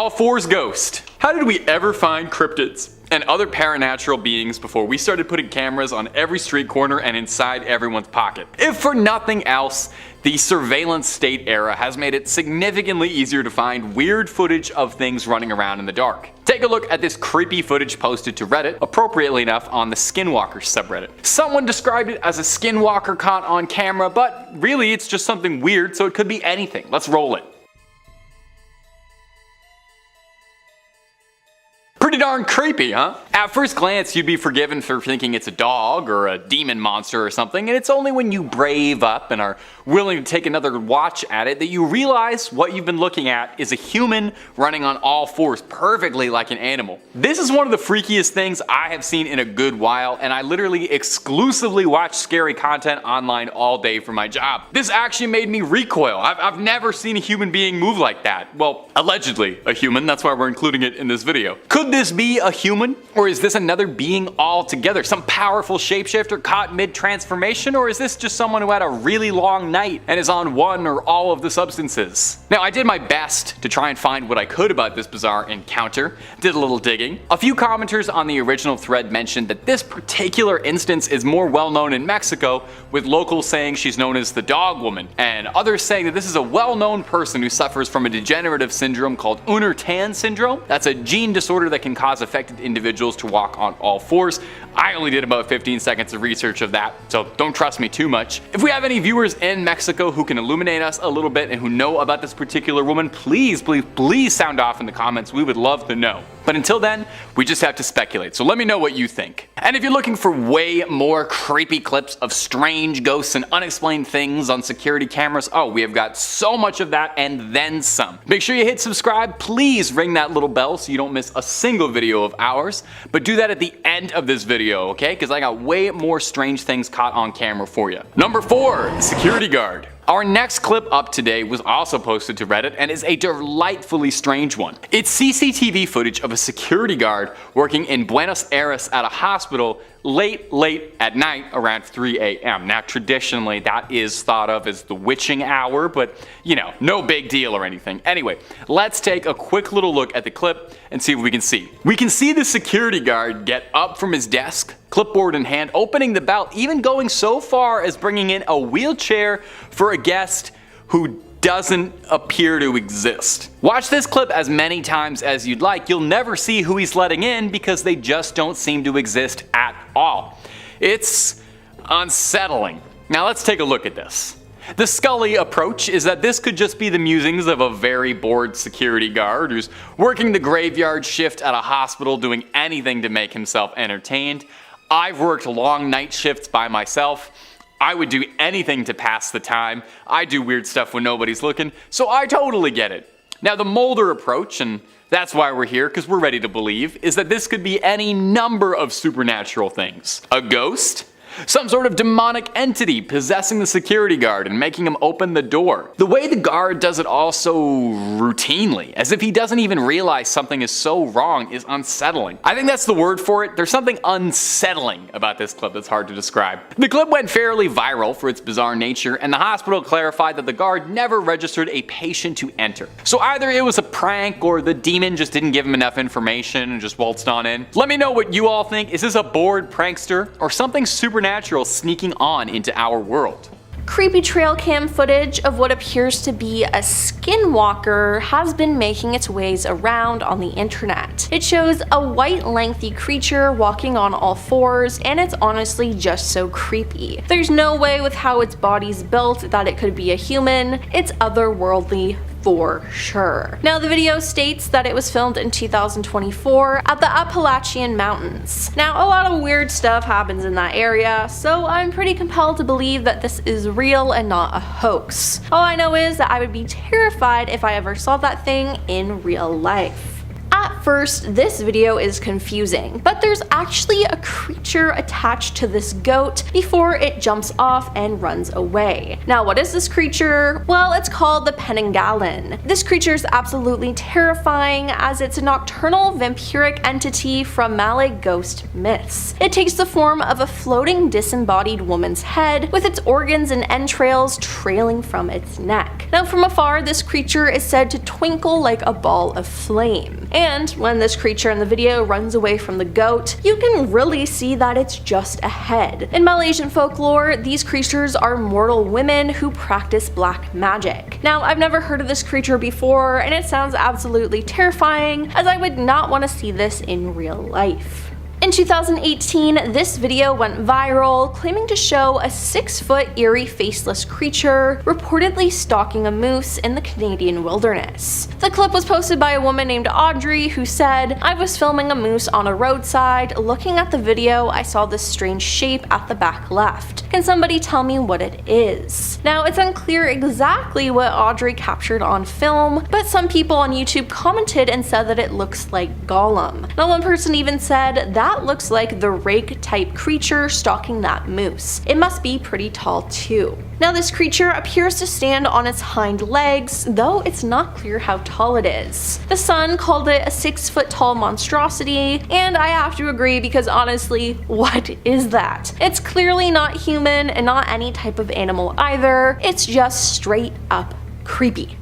all fours ghost. How did we ever find cryptids and other paranatural beings before we started putting cameras on every street corner and inside everyone's pocket? If for nothing else, the surveillance state era has made it significantly easier to find weird footage of things running around in the dark. Take a look at this creepy footage posted to Reddit, appropriately enough on the Skinwalker subreddit. Someone described it as a skinwalker caught on camera, but really it's just something weird, so it could be anything. Let's roll it. Pretty darn creepy, huh? At first glance, you'd be forgiven for thinking it's a dog or a demon monster or something, and it's only when you brave up and are willing to take another watch at it that you realize what you've been looking at is a human running on all fours perfectly like an animal. This is one of the freakiest things I have seen in a good while, and I literally exclusively watch scary content online all day for my job. This actually made me recoil. I've never seen a human being move like that. Well, allegedly a human, that's why we're including it in this video. Could this be a human? Or is this another being altogether? Some powerful shapeshifter caught mid-transformation? Or is this just someone who had a really long night and is on one or all of the substances? Now, I did my best to try and find what I could about this bizarre encounter. Did a little digging. A few commenters on the original thread mentioned that this particular instance is more well known in Mexico, with locals saying she's known as the dog woman, and others saying that this is a well-known person who suffers from a degenerative syndrome called Unner-Tan syndrome. That's a gene disorder that can cause affected individuals to walk on all fours. I only did about 15 seconds of research of that, so don't trust me too much. If we have any viewers in Mexico who can illuminate us a little bit and who know about this particular woman, please sound off in the comments. We would love to know. But until then, we just have to speculate, so let me know what you think. And if you're looking for way more creepy clips of strange ghosts and unexplained things on security cameras, oh, we have got so much of that and then some. Make sure you hit subscribe, please ring that little bell so you don't miss a single video of ours, but do that at the end of this video, okay? Because I got way more strange things caught on camera for you. Number 4, security guard. Our next clip up today was also posted to Reddit and is a delightfully strange one. It's CCTV footage of a security guard working in Buenos Aires at a hospital late at night around 3 a.m. Now traditionally that is thought of as the witching hour, but you know, no big deal or anything. Anyway, let's take a quick little look at the clip and see what we can see. We can see the security guard get up from his desk, clipboard in hand, opening the belt, even going so far as bringing in a wheelchair for a guest who doesn't appear to exist. Watch this clip as many times as you'd like, you'll never see who he's letting in because they just don't seem to exist at all. It's unsettling. Now let's take a look at this. The Scully approach is that this could just be the musings of a very bored security guard who's working the graveyard shift at a hospital doing anything to make himself entertained. I've worked long night shifts by myself. I would do anything to pass the time. I do weird stuff when nobody's looking, so I totally get it. Now the Mulder approach, and that's why we're here, because we're ready to believe, is that this could be any number of supernatural things. A ghost? Some sort of demonic entity possessing the security guard and making him open the door. The way the guard does it all so routinely, as if he doesn't even realize something is so wrong, is unsettling. I think that's the word for it. There's something unsettling about this clip that's hard to describe. The clip went fairly viral for its bizarre nature, and the hospital clarified that the guard never registered a patient to enter. So either it was a prank or the demon just didn't give him enough information and just waltzed on in. Let me know what you all think. Is this a bored prankster or something supernatural sneaking on into our world? Creepy trail cam footage of what appears to be a skinwalker has been making its ways around on the internet. It shows a white lengthy creature walking on all fours, and it's honestly just so creepy. There's no way with how its body's built that it could be a human. It's otherworldly for sure. Now the video states that it was filmed in 2024 at the Appalachian Mountains. Now a lot of weird stuff happens in that area, so I'm pretty compelled to believe that this is real and not a hoax. All I know is that I would be terrified if I ever saw that thing in real life. At first, this video is confusing, but there's actually a creature attached to this goat before it jumps off and runs away. Now, what is this creature? Well, it's called the Penanggalan. This creature is absolutely terrifying as it's a nocturnal vampiric entity from Malay ghost myths. It takes the form of a floating disembodied woman's head with its organs and entrails trailing from its neck. Now from afar, this creature is said to twinkle like a ball of flame. And when this creature in the video runs away from the goat, you can really see that it's just a head. In Malaysian folklore, these creatures are mortal women who practice black magic. Now, I've never heard of this creature before, and it sounds absolutely terrifying, as I would not want to see this in real life. In 2018, this video went viral, claiming to show a 6-foot eerie faceless creature reportedly stalking a moose in the Canadian wilderness. The clip was posted by a woman named Audrey who said, "I was filming a moose on a roadside. Looking at the video, I saw this strange shape at the back left. Can somebody tell me what it is?" Now, it's unclear exactly what Audrey captured on film, but some people on YouTube commented and said that it looks like Gollum. Now, one person even said, "That looks like the rake type creature stalking that moose. It must be pretty tall too." Now, this creature appears to stand on its hind legs, though it's not clear how tall it is. The Sun called it a 6-foot tall monstrosity, and I have to agree because honestly, what is that? It's clearly not human and not any type of animal either. It's just straight up creepy.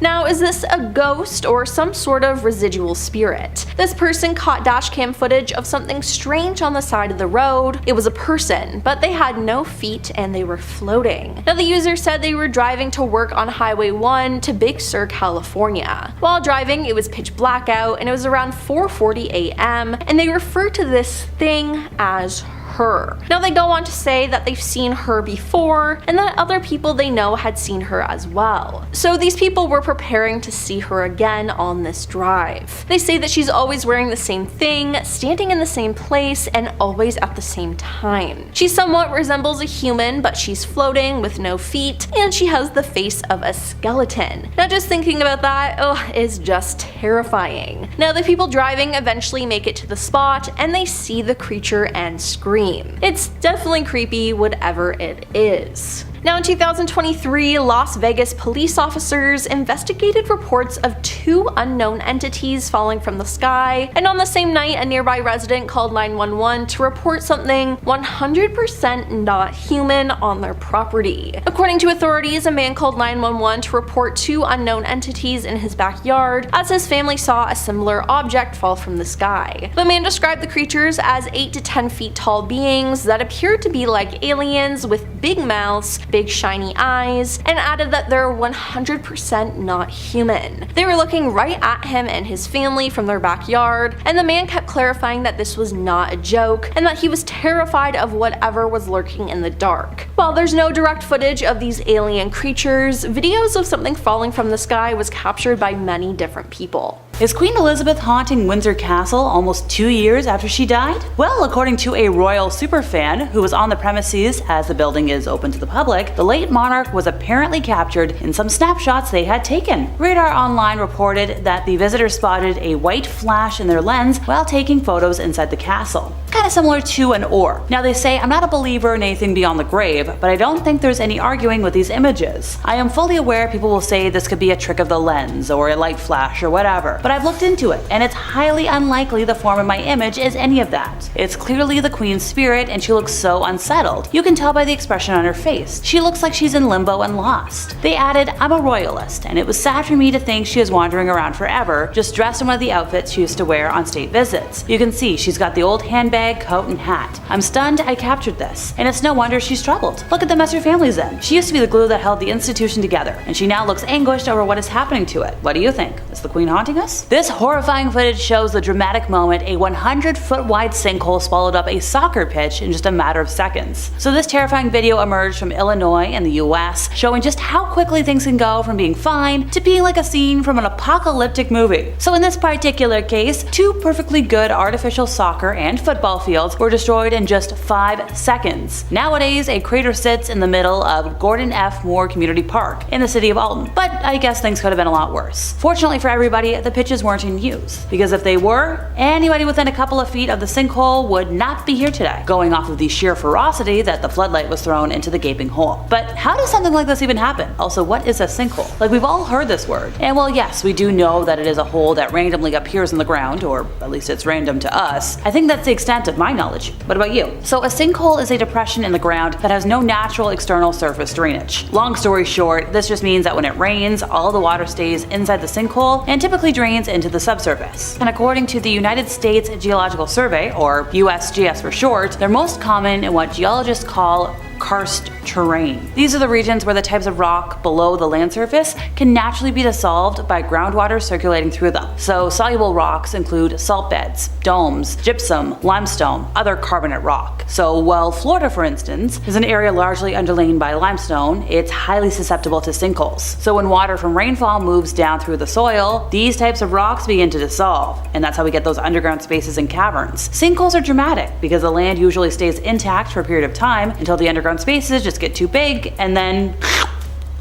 Now, is this a ghost or some sort of residual spirit? This person caught dashcam footage of something strange on the side of the road. It was a person, but they had no feet and they were floating. Now, the user said they were driving to work on Highway 1 to Big Sur, California. While driving, it was pitch black out and it was around 4:40 a.m. and they refer to this thing as her. Now, they go on to say that they've seen her before and that other people they know had seen her as well. So these people were preparing to see her again on this drive. They say that she's always wearing the same thing, standing in the same place, and always at the same time. She somewhat resembles a human, but she's floating with no feet, and she has the face of a skeleton. Now, just thinking about that, is just terrifying. Now, the people driving eventually make it to the spot, and they see the creature and scream. It's definitely creepy, whatever it is. Now, in 2023, Las Vegas police officers investigated reports of 2 unknown entities falling from the sky, and on the same night, a nearby resident called 911 to report something 100% not human on their property. According to authorities, a man called 911 to report 2 unknown entities in his backyard, as his family saw a similar object fall from the sky. The man described the creatures as 8 to 10 feet tall beings that appeared to be like aliens with big mouths, big shiny eyes, and added that they're 100% not human. They were looking right at him and his family from their backyard, and the man kept clarifying that this was not a joke and that he was terrified of whatever was lurking in the dark. While there's no direct footage of these alien creatures, videos of something falling from the sky was captured by many different people. Is Queen Elizabeth haunting Windsor Castle almost 2 years after she died? Well, according to a royal superfan who was on the premises as the building is open to the public, the late monarch was apparently captured in some snapshots they had taken. Radar Online reported that the visitors spotted a white flash in their lens while taking photos inside the castle. Kinda similar to an orb. Now, they say I'm not a believer in anything beyond the grave, but I don't think there's any arguing with these images. I am fully aware people will say this could be a trick of the lens or a light flash or whatever, but I've looked into it, and it's highly unlikely the form of my image is any of that. It's clearly the Queen's spirit, and she looks so unsettled. You can tell by the expression on her face. She looks like she's in limbo and lost. They added, I'm a royalist, and it was sad for me to think she is wandering around forever, just dressed in one of the outfits she used to wear on state visits. You can see she's got the old handbag, coat, and hat. I'm stunned I captured this, and it's no wonder she's troubled. Look at the mess her family's in. She used to be the glue that held the institution together, and she now looks anguished over what is happening to it. What do you think? Is the Queen haunting us? This horrifying footage shows the dramatic moment a 100-foot wide sinkhole swallowed up a soccer pitch in just a matter of seconds. So this terrifying video emerged from Illinois in the US, showing just how quickly things can go from being fine to being like a scene from an apocalyptic movie. So in this particular case, 2 perfectly good artificial soccer and football fields were destroyed in just 5 seconds. Nowadays, a crater sits in the middle of Gordon F. Moore Community Park in the city of Alton, but I guess things could have been a lot worse. Fortunately for everybody, the pitch switches weren't in use. Because if they were, anybody within a couple of feet of the sinkhole would not be here today, going off of the sheer ferocity that the floodlight was thrown into the gaping hole. But how does something like this even happen? Also, what is a sinkhole? Like, we've all heard this word. And well, yes, we do know that it is a hole that randomly appears in the ground, or at least it's random to us. I think that's the extent of my knowledge. What about you? So a sinkhole is a depression in the ground that has no natural external surface drainage. Long story short, this just means that when it rains, all the water stays inside the sinkhole and typically drains into the subsurface. And according to the United States Geological Survey, or USGS for short, they're most common in what geologists call karst terrain. These are the regions where the types of rock below the land surface can naturally be dissolved by groundwater circulating through them. So soluble rocks include salt beds, domes, gypsum, limestone, other carbonate rock. So while Florida, for instance, is an area largely underlain by limestone, it's highly susceptible to sinkholes. So when water from rainfall moves down through the soil, these types of rocks begin to dissolve, and that's how we get those underground spaces and caverns. Sinkholes are dramatic because the land usually stays intact for a period of time until the underground spaces just get too big and then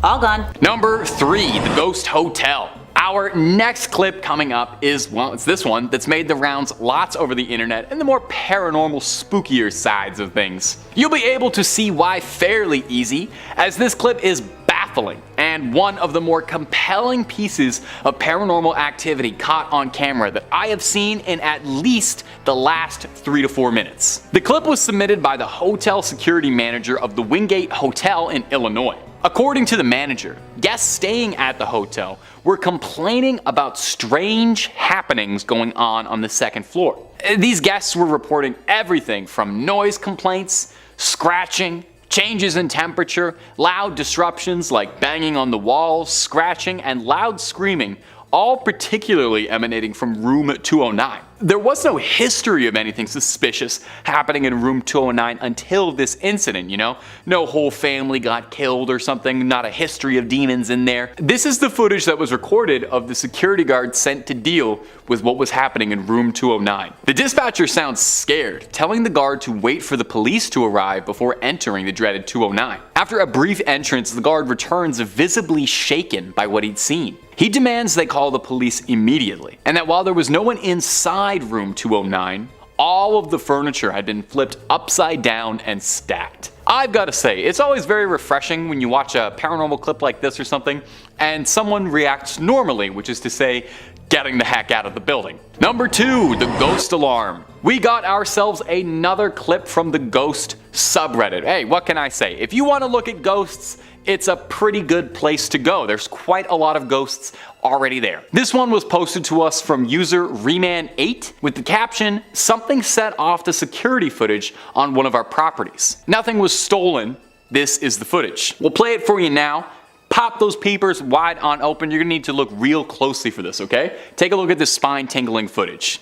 all gone. Number 3, the Ghost Hotel. Our next clip coming up is, well, it's this one that's made the rounds lots over the internet and the more paranormal, spookier sides of things. You'll be able to see why fairly easy, as this clip is baffling and one of the more compelling pieces of paranormal activity caught on camera that I have seen in at least the last 3 to 4 minutes. The clip was submitted by the hotel security manager of the Wingate Hotel in Illinois. According to the manager, guests staying at the hotel were complaining about strange happenings going on the second floor. These guests were reporting everything from noise complaints, scratching, changes in temperature, loud disruptions like banging on the walls, scratching, and loud screaming, all particularly emanating from room 209. There was no history of anything suspicious happening in room 209 until this incident, you know? No whole family got killed or something, not a history of demons in there. This is the footage that was recorded of the security guard sent to deal with what was happening in room 209. The dispatcher sounds scared, telling the guard to wait for the police to arrive before entering the dreaded 209. After a brief entrance, the guard returns visibly shaken by what he'd seen. He demands they call the police immediately, and that while there was no one inside room 209, all of the furniture had been flipped upside down and stacked. I've got to say, it's always very refreshing when you watch a paranormal clip like this or something, and someone reacts normally, which is to say, getting the heck out of the building. Number 2, the ghost alarm. We got ourselves another clip from the ghost subreddit. Hey, what can I say? If you want to look at ghosts, it's a pretty good place to go. There's quite a lot of ghosts already there. This one was posted to us from user Reman8 with the caption, "Something set off the security footage on one of our properties. Nothing was stolen. This is the footage." We'll play it for you now. Pop those peepers wide on open. You're gonna need to look real closely for this, okay? Take a look at this spine-tingling footage.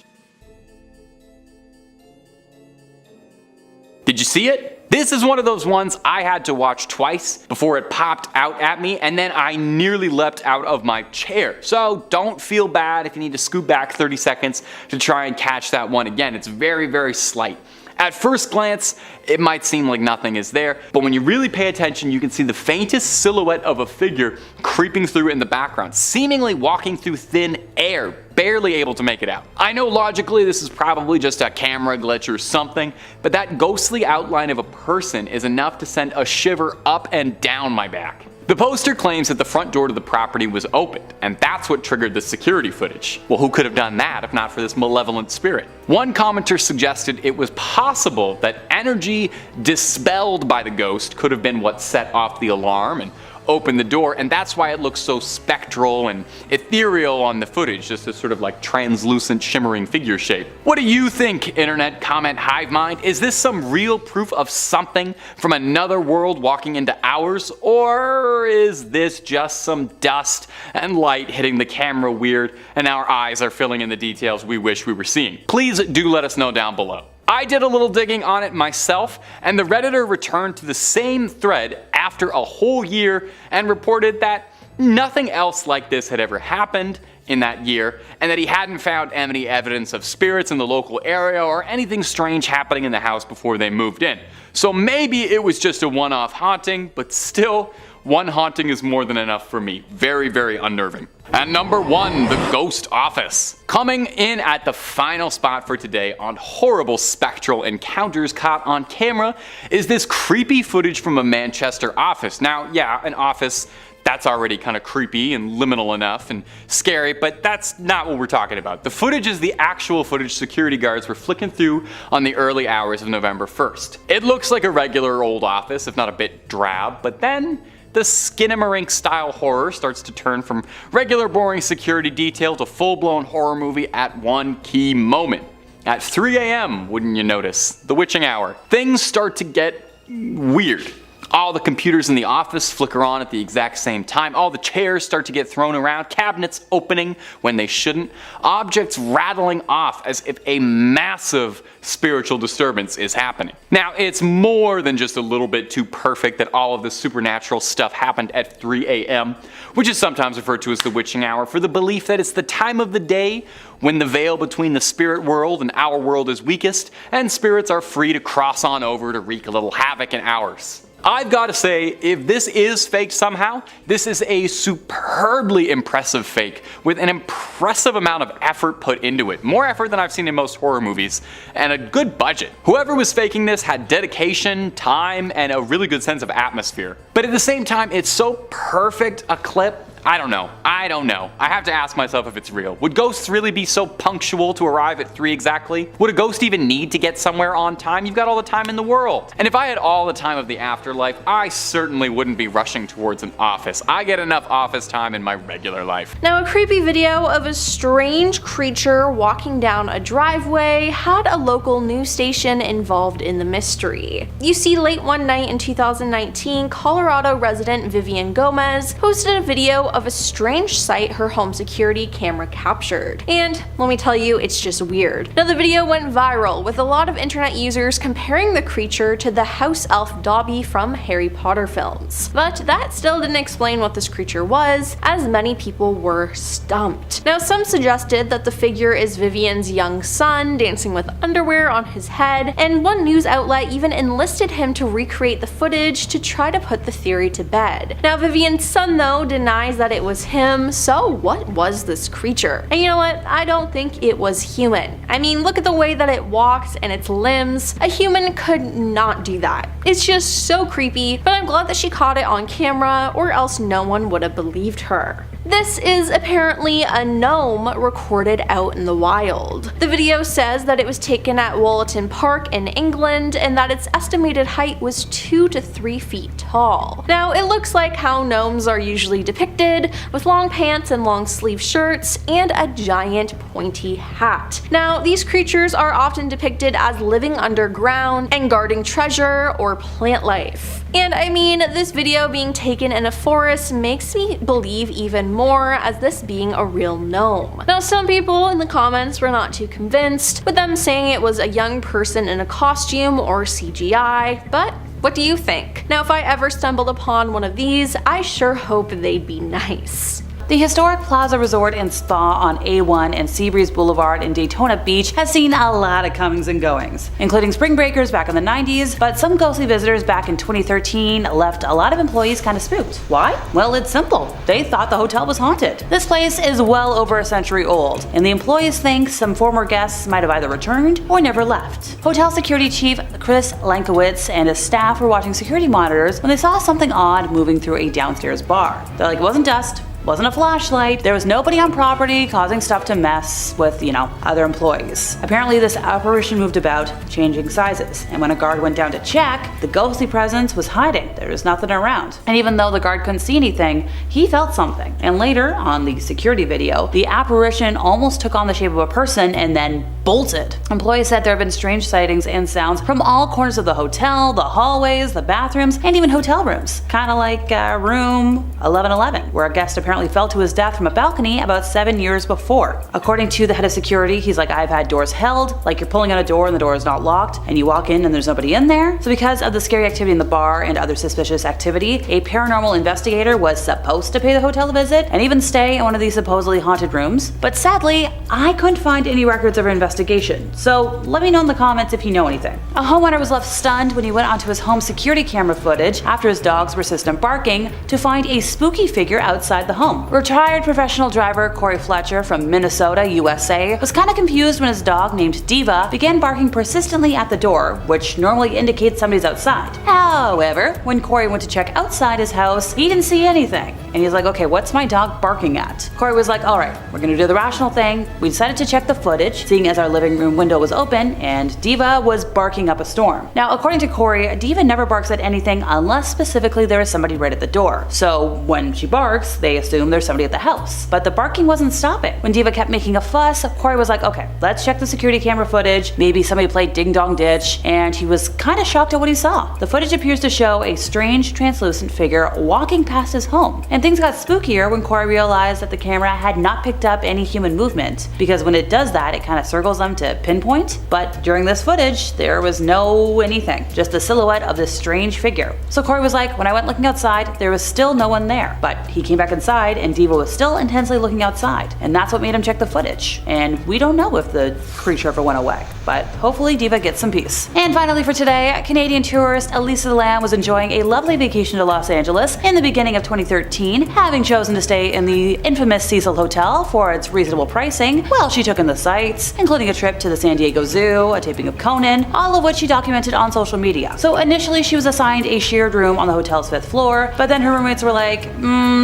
Did you see it? This is one of those ones I had to watch twice before it popped out at me, and then I nearly leapt out of my chair. So don't feel bad if you need to scoot back 30 seconds to try and catch that one again. It's very, very slight. At first glance, it might seem like nothing is there, but when you really pay attention, you can see the faintest silhouette of a figure creeping through in the background, seemingly walking through thin air, barely able to make it out. I know logically this is probably just a camera glitch or something, but that ghostly outline of a person is enough to send a shiver up and down my back. The poster claims that the front door to the property was opened, and that's what triggered the security footage. Well, who could have done that if not for this malevolent spirit? One commenter suggested it was possible that energy dispelled by the ghost could have been what set off the alarm and opened the door, and that's why it looks so spectral and ethereal on the footage, just this sort of like translucent shimmering figure shape. What do you think, internet comment hive mind? Is this some real proof of something from another world walking into ours, or is this just some dust and light hitting the camera weird and our eyes are filling in the details we wish we were seeing? Please do let us know down below. I did a little digging on it myself, and the Redditor returned to the same thread after a whole year and reported that nothing else like this had ever happened in that year, and that he hadn't found any evidence of spirits in the local area or anything strange happening in the house before they moved in. So maybe it was just a one-off haunting, but still, one haunting is more than enough for me. Very, very unnerving. At number 1, the ghost office. Coming in at the final spot for today on horrible spectral encounters caught on camera is this creepy footage from a Manchester office. Now, yeah, an office, that's already kind of creepy and liminal enough and scary, but that's not what we're talking about. The footage is the actual footage security guards were flicking through on the early hours of November 1st. It looks like a regular old office, if not a bit drab, but then the Skinamarink style horror starts to turn from regular boring security detail to full-blown horror movie at one key moment. At 3 a.m., wouldn't you notice, the witching hour, things start to get weird. All the computers in the office flicker on at the exact same time, all the chairs start to get thrown around, cabinets opening when they shouldn't, objects rattling off as if a massive spiritual disturbance is happening. Now, it's more than just a little bit too perfect that all of this supernatural stuff happened at 3 a.m., which is sometimes referred to as the witching hour, for the belief that it's the time of the day when the veil between the spirit world and our world is weakest, and spirits are free to cross on over to wreak a little havoc in ours. I've got to say, if this is faked somehow, this is a superbly impressive fake with an impressive amount of effort put into it. More effort than I've seen in most horror movies, and a good budget. Whoever was faking this had dedication, time, and a really good sense of atmosphere. But at the same time, it's so perfect a clip. I don't know. I have to ask myself if it's real. Would ghosts really be so punctual to arrive at 3 exactly? Would a ghost even need to get somewhere on time? You've got all the time in the world. And if I had all the time of the afterlife, I certainly wouldn't be rushing towards an office. I get enough office time in my regular life. Now, a creepy video of a strange creature walking down a driveway had a local news station involved in the mystery. You see, late one night in 2019, Colorado resident Vivian Gomez posted a video of a strange sight her home security camera captured. And let me tell you, it's just weird. Now, the video went viral with a lot of internet users comparing the creature to the house elf Dobby from Harry Potter films. But that still didn't explain what this creature was, as many people were stumped. Now, some suggested that the figure is Vivian's young son dancing with underwear on his head, and one news outlet even enlisted him to recreate the footage to try to put the theory to bed. Now, Vivian's son, though, denies that it was him, so what was this creature? And you know what? I don't think it was human. I mean, look at the way that it walks and its limbs. A human could not do that. It's just so creepy, but I'm glad that she caught it on camera, or else no one would have believed her. This is apparently a gnome recorded out in the wild. The video says that it was taken at Wollaton Park in England and that its estimated height was 2 to 3 feet tall. Now, it looks like how gnomes are usually depicted, with long pants and long sleeve shirts and a giant pointy hat. Now, these creatures are often depicted as living underground and guarding treasure or plant life. And I mean, this video being taken in a forest makes me believe even more as this being a real gnome. Now, some people in the comments were not too convinced, with them saying it was a young person in a costume or CGI, but what do you think? Now, if I ever stumbled upon one of these, I sure hope they'd be nice. The historic Plaza Resort and Spa on A1 and Seabreeze Boulevard in Daytona Beach has seen a lot of comings and goings, including spring breakers back in the 90s, but some ghostly visitors back in 2013 left a lot of employees kind of spooked. Why? Well, it's simple. They thought the hotel was haunted. This place is well over a century old, and the employees think some former guests might have either returned or never left. Hotel security chief Chris Lankowitz and his staff were watching security monitors when they saw something odd moving through a downstairs bar. They're like, it wasn't dust. Wasn't a flashlight, there was nobody on property causing stuff to mess with, other employees. Apparently this apparition moved about, changing sizes, and when a guard went down to check, the ghostly presence was hiding. There was nothing around. And even though the guard couldn't see anything, he felt something. And later, on the security video, the apparition almost took on the shape of a person and then bolted. Employees said there have been strange sightings and sounds from all corners of the hotel, the hallways, the bathrooms, and even hotel rooms. Kinda like room 1111, where a guest apparently apparently fell to his death from a balcony about 7 years before. According to the head of security, he's like, I've had doors held, like you're pulling on a door and the door is not locked, and you walk in and there's nobody in there. So because of the scary activity in the bar and other suspicious activity, a paranormal investigator was supposed to pay the hotel a visit and even stay in one of these supposedly haunted rooms. But sadly, I couldn't find any records of her investigation, so let me know in the comments if you know anything. A homeowner was left stunned when he went onto his home security camera footage after his dog's persistent barking to find a spooky figure outside the home. Retired professional driver Corey Fletcher from Minnesota, USA, was kind of confused when his dog named Diva began barking persistently at the door, which normally indicates somebody's outside. However, when Corey went to check outside his house, he didn't see anything. And he's like, okay, what's my dog barking at? Corey was like, alright, we're gonna do the rational thing. We decided to check the footage, seeing as our living room window was open and Diva was barking up a storm. Now, according to Corey, Diva never barks at anything unless specifically there is somebody right at the door. So when she barks, they assume there's somebody at the house. But the barking wasn't stopping. When Diva kept making a fuss, Corey was like, okay, let's check the security camera footage. Maybe somebody played Ding Dong Ditch, and he was kind of shocked at what he saw. The footage appears to show a strange, translucent figure walking past his home. And things got spookier when Corey realized that the camera had not picked up any human movement, because when it does that, it kind of circles them to pinpoint. But during this footage, there was no anything, just the silhouette of this strange figure. So Corey was like, when I went looking outside, there was still no one there. But he came back inside and Diva was still intensely looking outside. And that's what made him check the footage. And we don't know if the creature ever went away, but hopefully Diva gets some peace. And finally for today, Canadian tourist Elisa Lam was enjoying a lovely vacation to Los Angeles in the beginning of 2013, having chosen to stay in the infamous Cecil Hotel for its reasonable pricing while she took in the sights, including a trip to the San Diego Zoo, a taping of Conan, all of which she documented on social media. So initially she was assigned a shared room on the hotel's 5th floor, but then her roommates were like,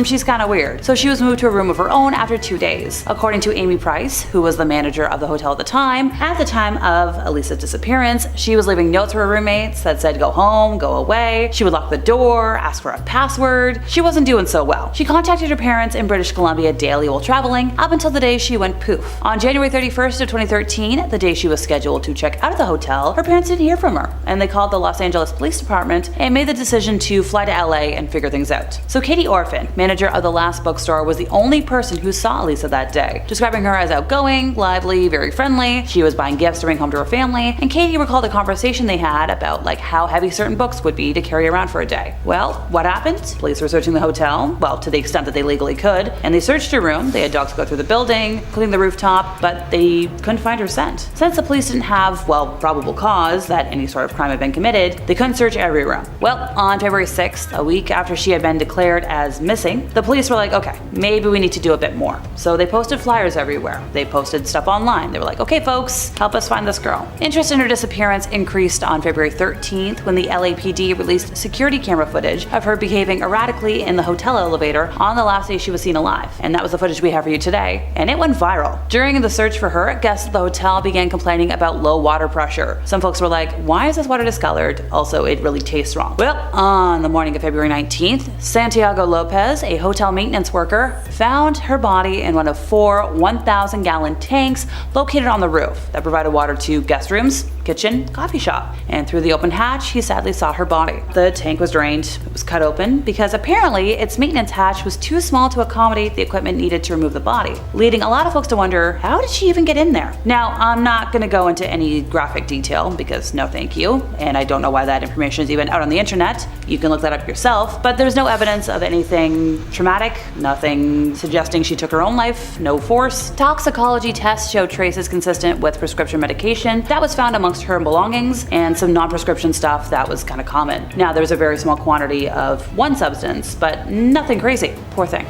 she's kinda weird. So she was moved to a room of her own after 2 days. According to Amy Price, who was the manager of the hotel at the time of Elisa's disappearance, she was leaving notes for her roommates that said go home, go away. She would lock the door, ask for a password. She wasn't doing so well. She contacted her parents in British Columbia daily while traveling, up until the day she went poof. On January 31st of 2013, the day she was scheduled to check out of the hotel, her parents didn't hear from her, and they called the Los Angeles Police Department and made the decision to fly to LA and figure things out. So Katie Orphan, manager of the last bookstore, was the only person who saw Elisa that day, describing her as outgoing, lively, very friendly. She was buying gifts to bring home to her family, and Katie recalled a conversation they had about like how heavy certain books would be to carry around for a day. Well, what happened? Police were searching the hotel, well, to the extent that they legally could, and they searched her room. They had dogs go through the building, including the rooftop, but they couldn't find her scent. Since the police didn't have, well, probable cause that any sort of crime had been committed, they couldn't search every room. Well, on February 6th, a week after she had been declared as missing, the police were like, okay, maybe we need to do a bit more. So they posted flyers everywhere. They posted stuff online. They were like, okay folks, help us find this girl. Interest in her disappearance increased on February 13th when the LAPD released security camera footage of her behaving erratically in the hotel elevator on the last day she was seen alive. And that was the footage we have for you today, and it went viral. During the search for her, guests at the hotel began complaining about low water pressure. Some folks were like, why is this water discolored? Also, it really tastes wrong. Well, on the morning of February 19th, Santiago Lopez, a hotel maintenance worker, found her body in one of 4 1,000-gallon tanks located on the roof that provided water to guest rooms, kitchen, coffee shop. And through the open hatch, he sadly saw her body. The tank was drained. It was cut open because apparently its maintenance hatch was too small to accommodate the equipment needed to remove the body, leading a lot of folks to wonder, how did she even get in there? Now, I'm not going to go into any graphic detail because no thank you, and I don't know why that information is even out on the internet. You can look that up yourself, but there's no evidence of anything traumatic, nothing suggesting she took her own life, no force. Toxicology tests showed traces consistent with prescription medication that was found amongst her belongings and some non-prescription stuff that was kind of common. Now, there's a very small quantity of one substance, but nothing crazy. Poor thing.